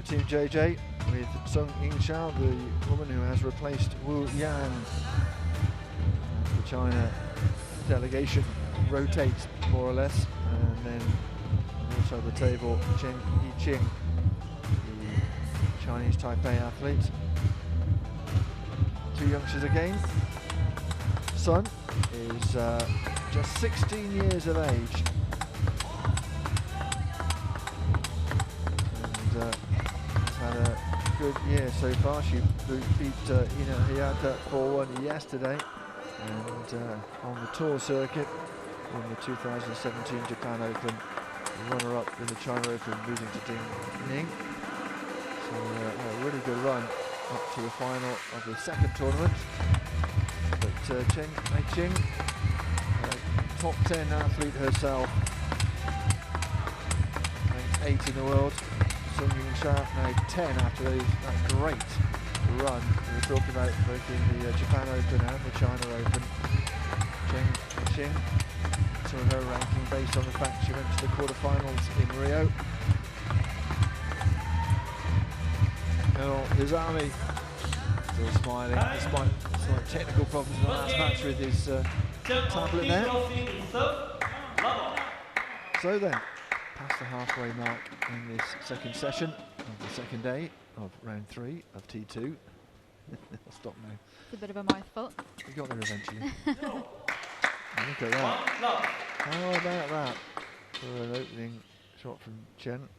Team JJ with Sung Ying-Xiao, the woman who has replaced Wu Yan. As the China delegation rotates more or less, and then also the table Chen Yiqing, the Chinese Taipei athlete. Two youngsters again. Sun is just 16 years of age. And has had a good year so far. She beat Ina Hayata 4-1 yesterday. And on the tour circuit in the 2017 Japan Open, runner-up in the China Open, losing to Ding Ning. So a really good run up to the final of the second tournament. But Chen Yiqing, top 10 athlete herself, ranked 8 in the world. Sung Ying-Xiao now 10 after that great run we were talking about both in the Japan Open and the China Open. Chen Yiqing, some of her ranking based on the fact she went to the quarterfinals in Rio. Hizami still smiling despite slight technical problems in the last match with his tablet there. So then, past the halfway mark in this second session of the second day of round 3 of T2. I'll stop now. It's a bit of a mouthful. We got there eventually. Look at that. How about that for an opening shot from Chen?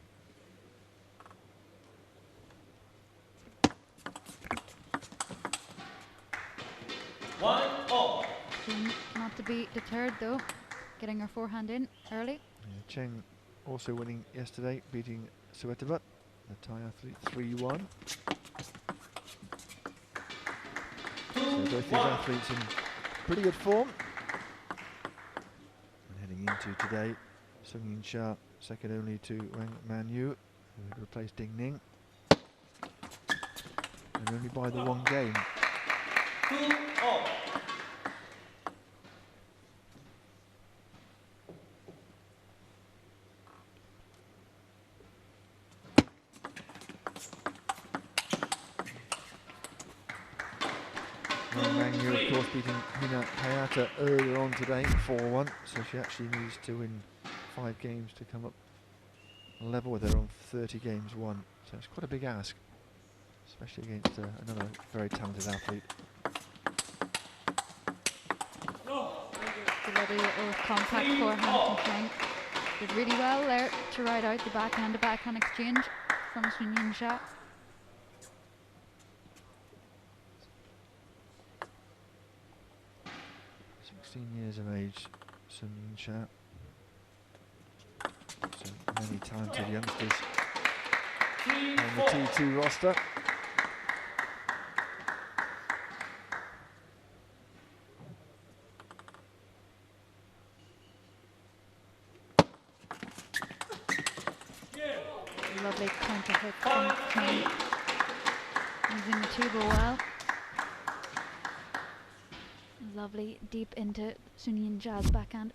Chen not to be deterred though, getting her forehand in early. Yeah, Chen also winning yesterday, beating Suetova, the Thai athlete, 3-1. So both these athletes in pretty good form. And heading into today, Sung Ying-Xiao, second only to Wang Manyu, who had replaced Ding Ning. And only by the one game. 2-all. Manyu, of course, beating Hina Hayata earlier on today, 4-1. So she actually needs to win 5 games to come up level with her on 30 games won. So it's quite a big ask, especially against another very talented athlete. The little contact forehand from Chen. Did really well there to ride out the backhand to backhand exchange from Sung Ying-Xiao. 16 years of age, Sung Ying-Xiao. So many talented youngsters on the T2 roster. Lovely counter hit from Chen. Using the tube well. Lovely deep into Sung Ying-Xiao's backhand.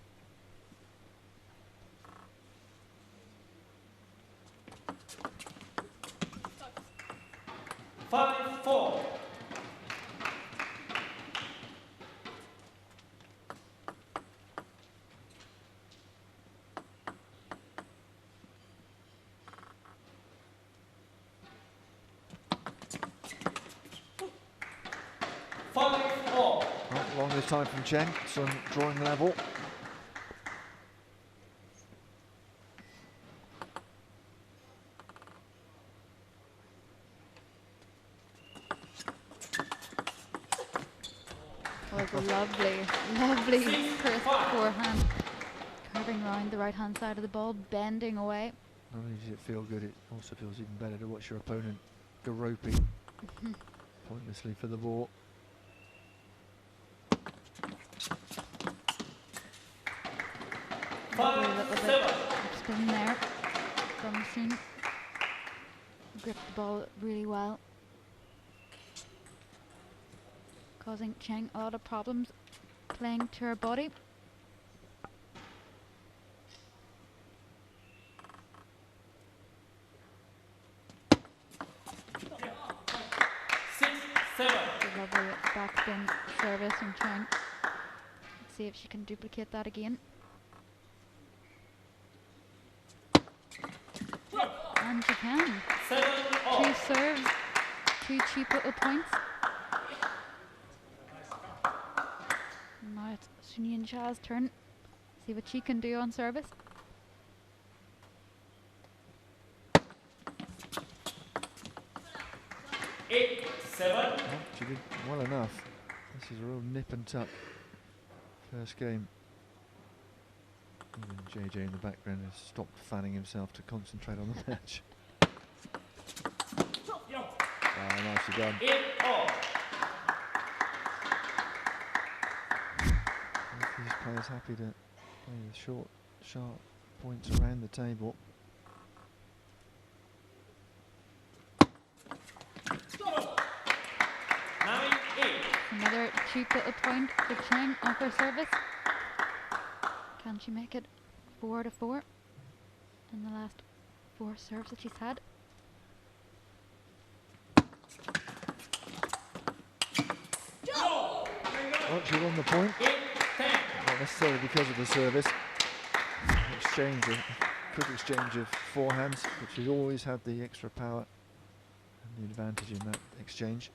Not long this time from Chen, some drawing level. Was a lovely crisp forehand. Curving round the right hand side of the ball, bending away. Not only does it feel good, it also feels even better to watch your opponent groping pointlessly for the ball. A little bit of spin there from Sung. Gripped the ball really well, causing Chen a lot of problems playing to her body. seven. A lovely backspin service from Cheng. Let's see if she can duplicate that again. And she can. 7 all. 2 serves, 2 cheap little points. Now it's Sun Yin Cha's turn. See what she can do on service. Eight, 7. Well, she did well enough. This is a real nip and tuck first game. Even JJ in the background has stopped fanning himself to concentrate on the match. Nicely done. 8 all. These players happy to play the short, sharp points around the table. Nine, 8. Another cheap little point for Cheng off her service. Can she make it 4-4 in the last 4 serves that she's had? Well, she won the point. 8, 10. Not necessarily because of the service. Exchange, a quick exchange of forehands, but she's always had the extra power and the advantage in that exchange.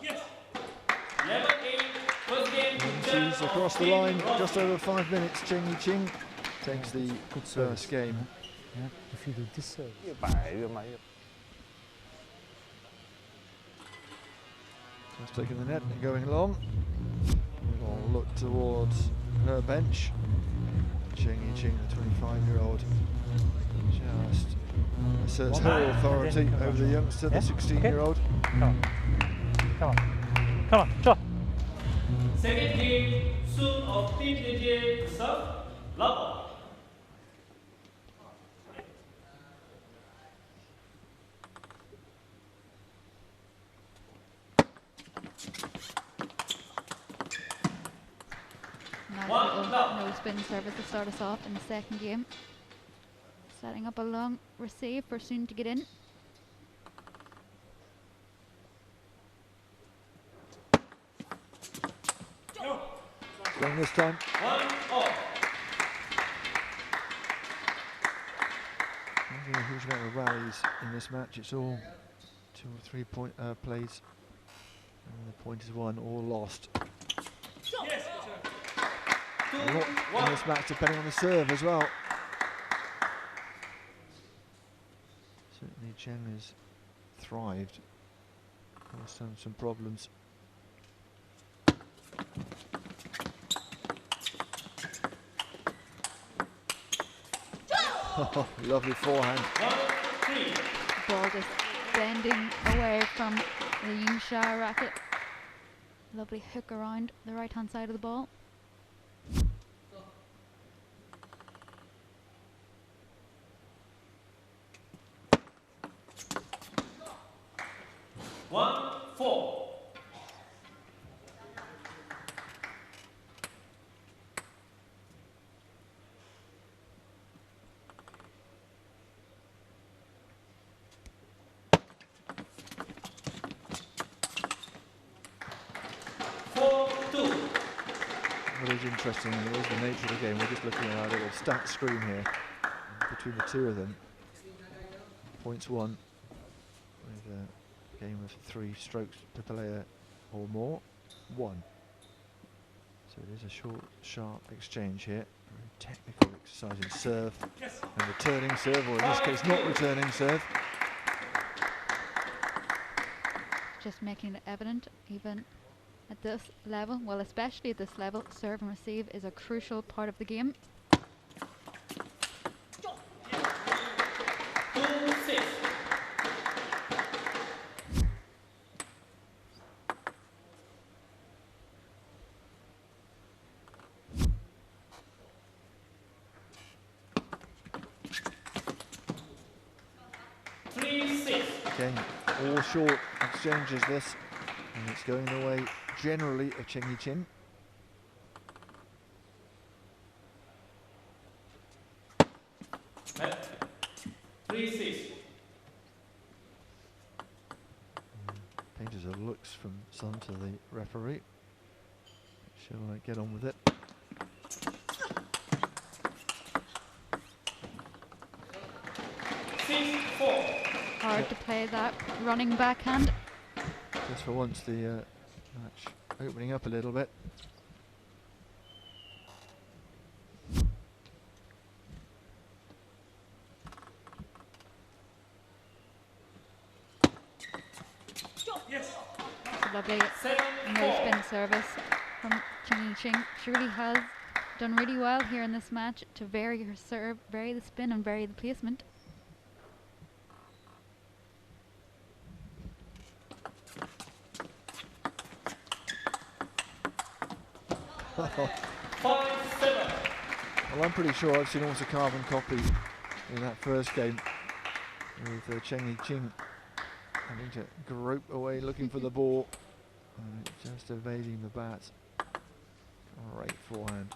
Yes. 11, 8. First game. And she's across the line, just over 5 minutes. Cheng Yiqing takes the first game. Yeah, if you do this serve. Just taking the net and going along. We'll look towards her bench. Cheng Yiqing, the 25-year-old, just asserts her authority over the youngster, the 16-year-old. Come on. Come on. Come on. Draw. Second game. Sun of Team JJ. Serve. Love. Nice One, little love. no spin service to start us off in the second game. Setting up a long receive for Sun to get in. Going this time. 1 all. Not a huge amount of rallies in this match. It's all 2 or 3 point plays. And the point is won or lost. Yes. A 2, lot in 1. this match depending on the serve as well. Certainly Cheng has thrived. Caused some problems. Lovely forehand. 1, 3. Ball just bending away from the Yin Sha racket. Lovely hook around the right hand side of the ball. One, 4. What is interesting is the nature of the game. We're just looking at our little stat screen here. Between the two of them, points won with a game of 3 strokes per player or more, 1. So it is a short, sharp exchange here. Very technical exercise in serve and returning serve, or in this case not returning serve. Just making it evident, even at this level, well, especially at this level, serve and receive is a crucial part of the game. 2, 6. Again, all short exchanges this, and it's going the way generally of Cheng Yiqing. 3-6. Painters of looks from Sun to the referee. She'll get on with it. 6-4. Hard to play that running backhand. Just for once, the match opening up a little bit. Yes. It's a lovely no 7-4. spin service from Ching Ching. She really has done really well here in this match to vary her serve, vary the spin and vary the placement. Well, 5-7. I'm pretty sure I've seen almost a carbon copy in that first game with Cheng Ching having to grope away looking for the ball, just evading the bat. Great forehand.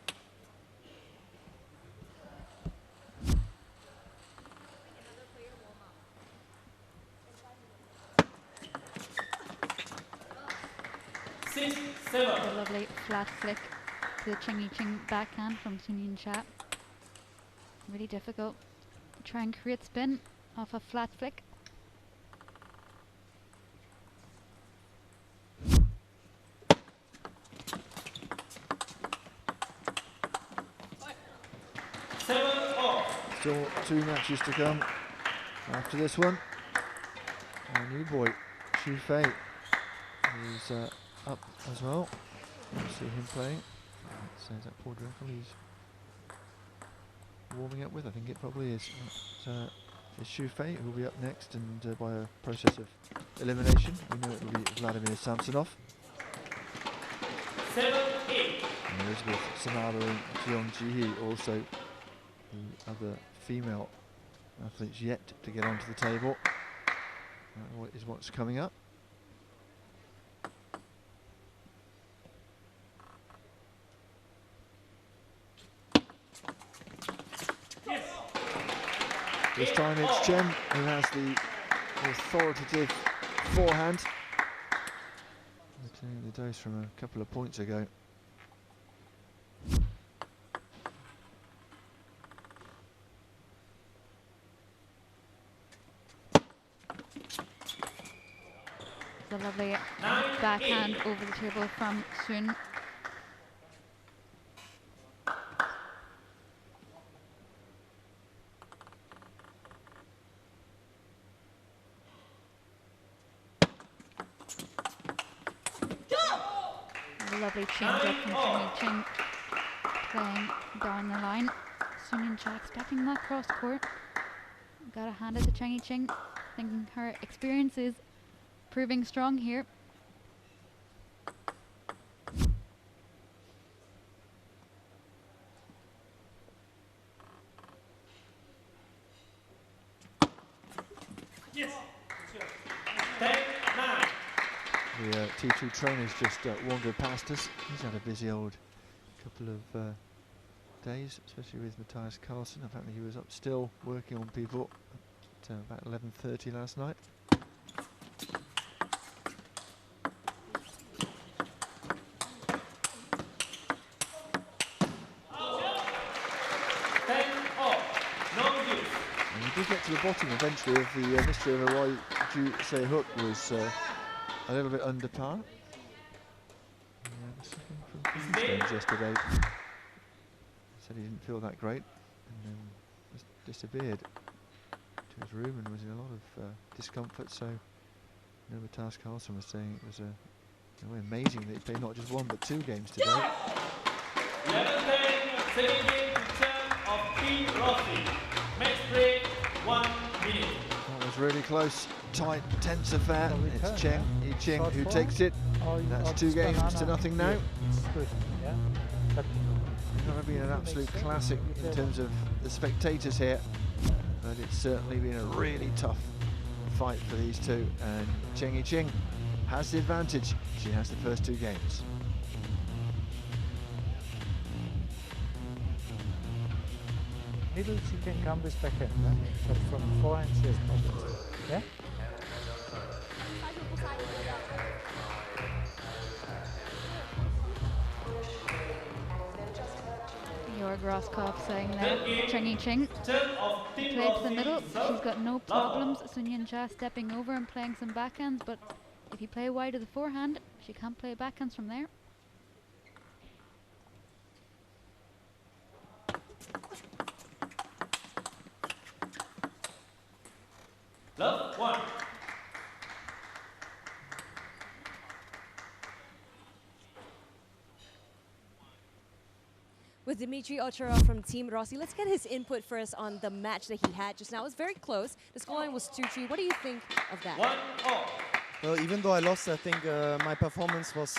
A lovely flat flick to the Ching Ching backhand from Sun Yin Cha. Really difficult to try and create spin off a flat flick. Still 2 matches to come after this one. Our new boy, Xu Fei, is up as well. You see him playing. So is that Paul Dreckle he's warming up with? I think it probably is. It's Xu Fei who will be up next, and by a process of elimination, we know it will be Vladimir Samsonov. 7-8. And Elizabeth Sanada and Jiang Jihee, also the other female athletes yet to get onto the table. What is what's coming up. Yes. This time it's Chen who has the authoritative forehand. Returning the dose from a couple of points ago. The lovely backhand over the table from Sun. A lovely change up from Ching Ching playing down the line. Sun Yin Cha expecting that cross court. Gotta hand it to Cheng Ching, thinking her experience is proving strong here. Yes. 10-9. The T2 trainer's just wandered past us. He's had a busy old couple of days, especially with Matthias Carlsen. Apparently he was up still working on people at about 11:30 last night. We did get to the bottom eventually of the mystery of why Ju Se Hook was a little bit under par. The second from Queenstones yesterday said he didn't feel that great, and then just disappeared to his room and was in a lot of discomfort. So Matthias Carlsen was saying it was amazing that he played not just 1 but 2 games today. 11-10, second game return of Pete Rossi. Match break, 1 minute. That was really close, tight, tense affair. It's Cheng Ching who takes it. That's 2 games to nothing now. Good, yeah. It's never been an absolute classic in terms of the spectators here, but it's certainly been a really tough fight for these two, and Cheng Ching has the advantage. She has the first 2 games. middle she can come with backhand, but from forehand she has problems. Yeah? Georg Roskopf saying there, Cheng Yi-Ching Turn of team played to the of middle. serve. She's got no problems. Sun Yin-cha stepping over and playing some backhands, but if you play wide of the forehand, she can't play backhands from there. Love 1. With Dmitry Ocharov from Team Rossi, let's get his input first on the match that he had just now. It was very close. The scoreline was 2-3. What do you think of that? 1-all. Well, even though I lost, I think my performance was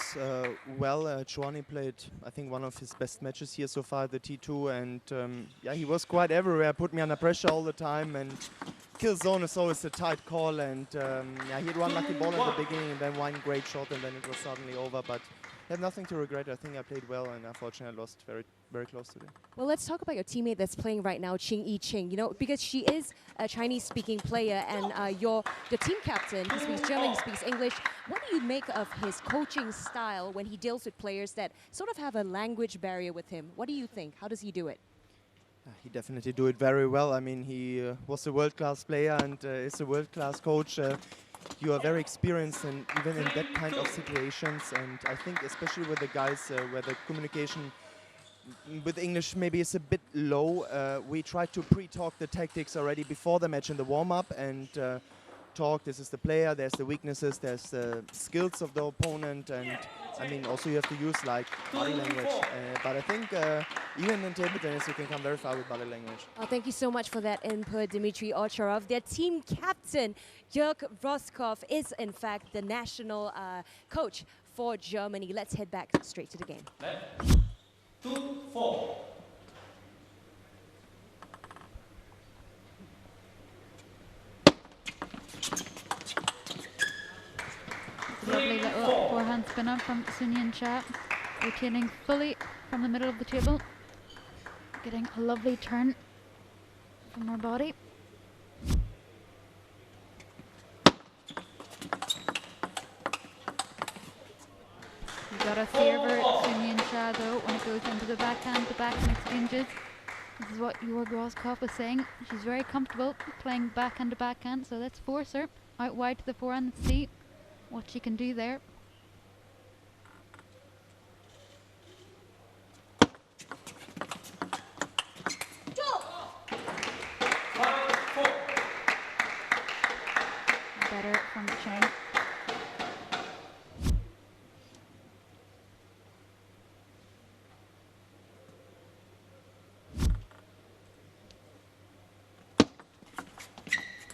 well. Chouani played, I think, one of his best matches here so far, the T2, and yeah, he was quite everywhere, put me under pressure all the time, and kill zone is always a tight call, and yeah, he had one lucky ball in the beginning, and then one great shot, and then it was suddenly over, but I have nothing to regret. I think I played well, and unfortunately I lost very close today. Well, let's talk about your teammate that's playing right now, Cheng Yi-Ching. You know, because she is a Chinese-speaking player, and your team captain, he speaks German, he speaks English. What do you make of his coaching style when he deals with players that sort of have a language barrier with him? What do you think? How does he do it? He definitely do it very well. I mean, he was a world-class player and is a world-class coach. You are very experienced, and even in that kind of situations, and I think especially with the guys where the communication with English maybe is a bit low, we try to pre-talk the tactics already before the match in the warm-up, and talk, this is the player, there's the weaknesses, there's the skills of the opponent, and I mean also you have to use like body language, but I think even in table tennis you can come very far with body language. Oh, thank you so much for that input, Dmitry Ocharov. Their team captain, Georg Roskopf, is in fact the national coach for Germany. Let's head back straight to the game. 2-4. Lovely little forehand spinner from Sun Yin-cha, rotating fully from the middle of the table, getting a lovely turn from her body. You gotta favour Sun Yin-cha though when it goes into the backhand exchanges. This is what Georg Roskopf was saying. She's very comfortable playing backhand to backhand, so let's force her out wide to the forehand and see what she can do there. Better from Cheng.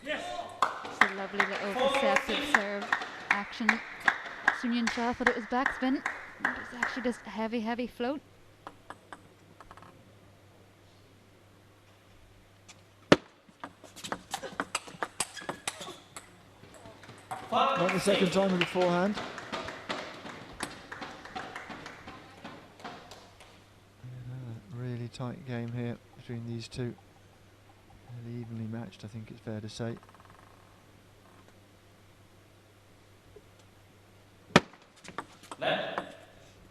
It's a lovely little deceptive serve action. Sun Yin-cha thought it was backspin. It was actually just a heavy float. Not the second time with the forehand. Really tight game here between these two. Really evenly matched, I think it's fair to say. Left.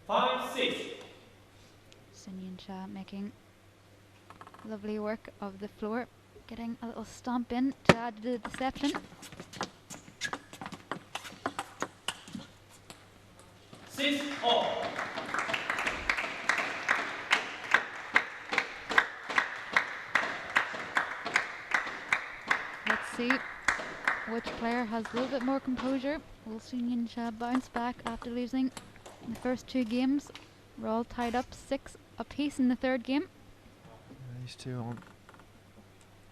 5-6. Sun Yin-cha making lovely work of the floor, getting a little stomp in to add to the deception. 6-all. Let's see which player has a little bit more composure. Will Sun Yin-cha bounce back after losing in the first two games? We're all tied up 6 apiece in the third game. These two aren't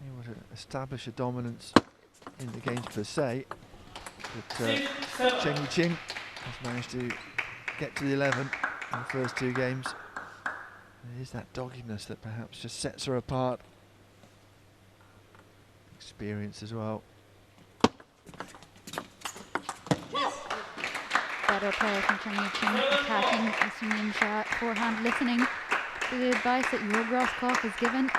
able to establish a dominance in the games per se, but Cheng Yi-Ching has managed to get to the 11 in the first two games. There is that doggedness that perhaps just sets her apart. Experience as well. Better player from Cheng Yi-Ching attacking Sun Yin-cha forehand, listening to the advice that Georg Roskopf has given.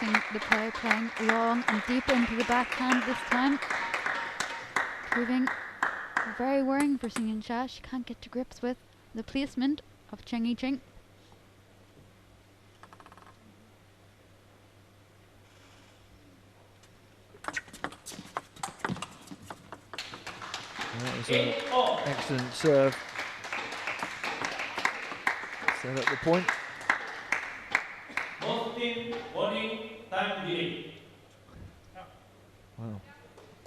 increasing the play, playing long and deep into the backhand this time. Proving very worrying for Sun Yinsha. She can't get to grips with the placement of Cheng Yicheng. That was an excellent serve. Set up the point. Both team warning, time delay. Wow.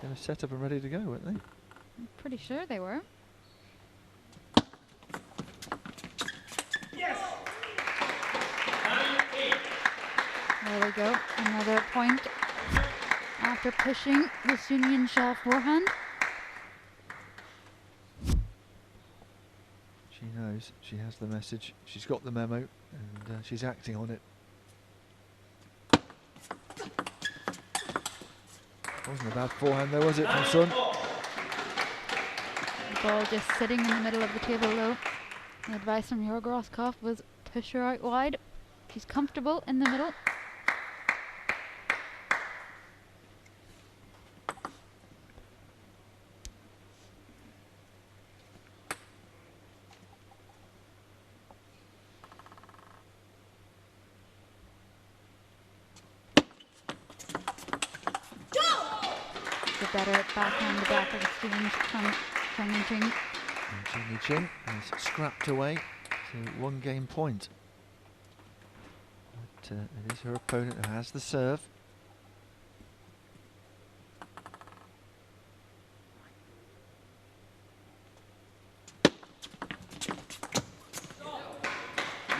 Going to set up and ready to go, weren't they? I'm pretty sure they were. Yes. 9-8. There we go. Another point after pushing the Sun Yinsha forehand. She knows. She has the message. She's got the memo, and she's acting on it. Wasn't a bad forehand though, was it, from Sun? The ball just sitting in the middle of the table though. The advice from Jörg Roskopf was push her out wide. She's comfortable in the middle. The better backhand, the back exchange from Cheng Yicheng. And Cheng Yicheng has scrapped away to 1 game point. But it is her opponent who has the serve.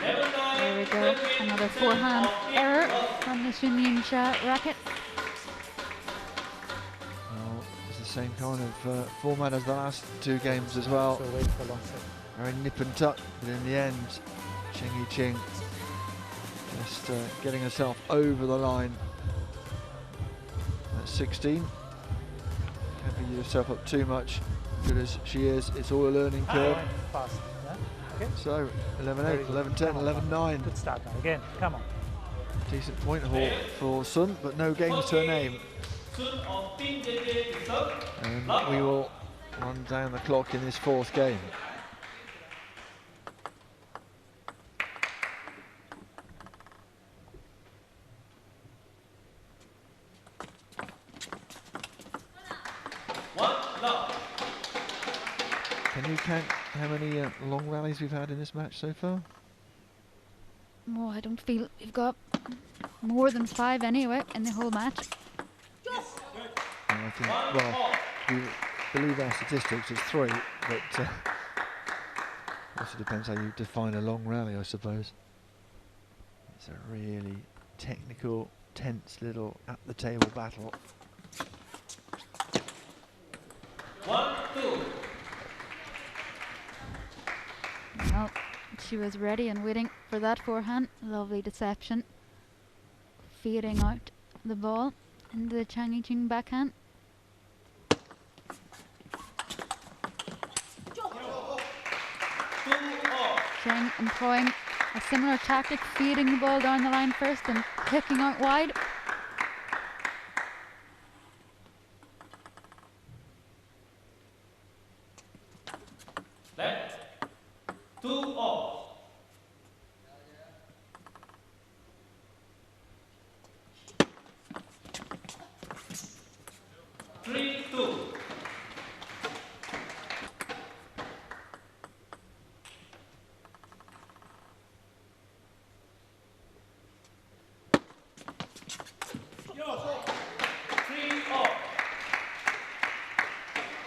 There we go. Another forehand error from the Sun Yinsha racket. Well, it's the same kind of format as the last 2 games as well. So wait for long set. Very nip and tuck, but in the end, Cheng Yicheng just getting herself over the line at 16. Can't beat yourself up too much. Good as she is, it's all a learning curve. Fast. Yeah? Okay. So 11-8, Very good. 11-10, Come on, 11-9. Good start now. Again, come on. Decent point haul for Sun, but no games to her name. Sun of Team JJ to serve. And we will run down the clock in this 4th game. Can you count how many long rallies we've had in this match so far? Oh, I don't feel we've got more than 5 anyway in the whole match. And I think, well, we believe our statistics is 3, but also depends how you define a long rally, I suppose. It's a really technical, tense little at-the-table battle. 1-2. Well, she was ready and waiting for that forehand. Lovely deception. Feeding out the ball into the Cheng Yicheng backhand. Cheng employing a similar tactic, feeding the ball down the line first and kicking out wide. Left. 2-all. 3-2.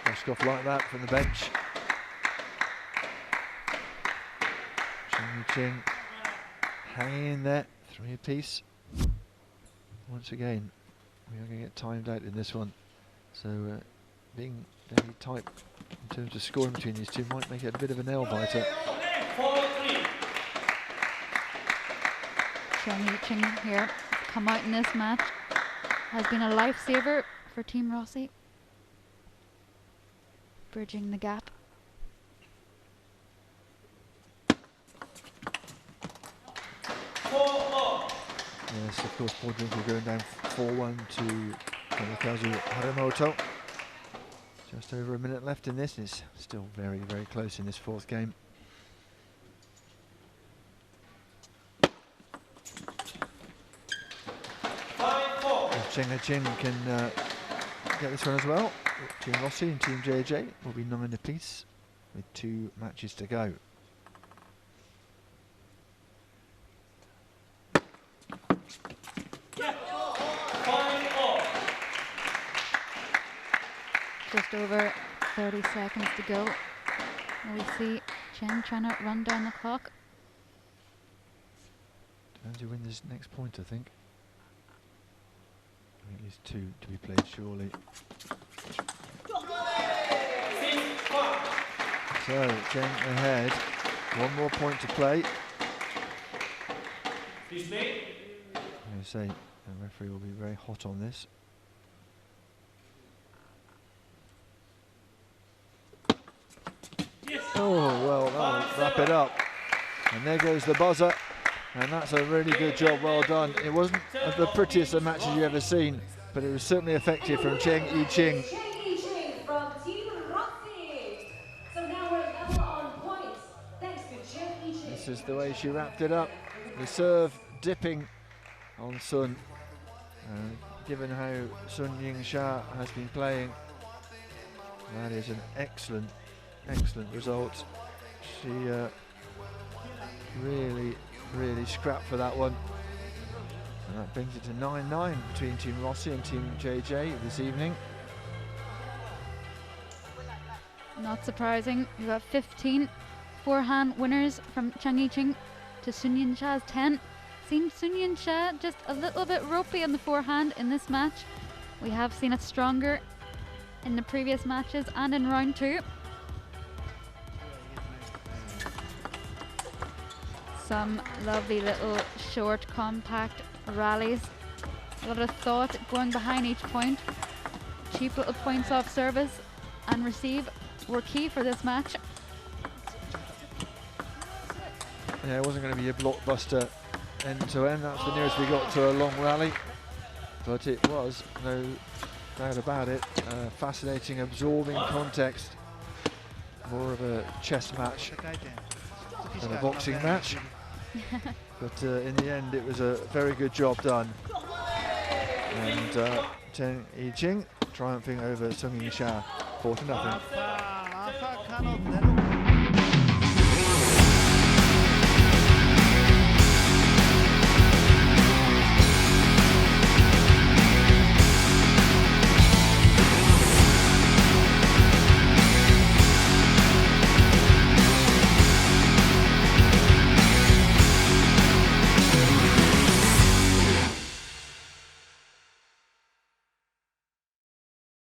Roskopf like that from the bench. Cheng Yicheng hanging in there, 3 apiece. Once again, we are going to get timed out in this one. So being very tight in terms of scoring between these two might make it a bit of a nail biter. 4-3. Cheng Yicheng here, come out in this match, has been a lifesaver for Team Rossi. Bridging the gap. Yes, of course, Boardroom going down 4-1 to Tomokazu Haramoto. Just over a minute left in this. It's still very, very close in this fourth game. If Cheng He-Ching can get this one as well, Team Rossi and Team JJ will be 9 apiece with 2 matches to go. Just over 30 seconds to go. And we see Cheng trying to run down the clock. Depends who wins this next point, I think. At least 2 to be played, surely. So, Cheng ahead. 1 more point to play. I'm going to say the referee will be very hot on this. Oh, well, that'll wrap it up. And there goes the buzzer. And that's a really good job, well done. It wasn't the prettiest of matches you've ever seen, but it was certainly effective from Cheng He-Ching. From Team Rossi. So now we're level on points, thanks to Cheng He-Ching. This is the way she wrapped it up. The serve dipping on Sun. Given how Sun Ying-Sha has been playing, that is an excellent result. She really scrapped for that one. And that brings it to 9-9 between Team Rossi and Team JJ this evening. Not surprising, we've got 15 forehand winners from Cheng He-Ching to Sun Ying-Sha's 10. Seems Sun Ying-Sha just a little bit ropey on the forehand in this match. We have seen it stronger in the previous matches and in round 2. Some lovely little short, compact rallies. A lot of thought going behind each point. Cheap little points off service and receive were key for this match. Yeah, it wasn't going to be a blockbuster end to end. That's the nearest we got to a long rally. But it was, no doubt about it, a fascinating, absorbing context. More of a chess match than a boxing match. But in the end, it was a very good job done. And Cheng He-Ching triumphing over Sun Ying-Sha 4-0.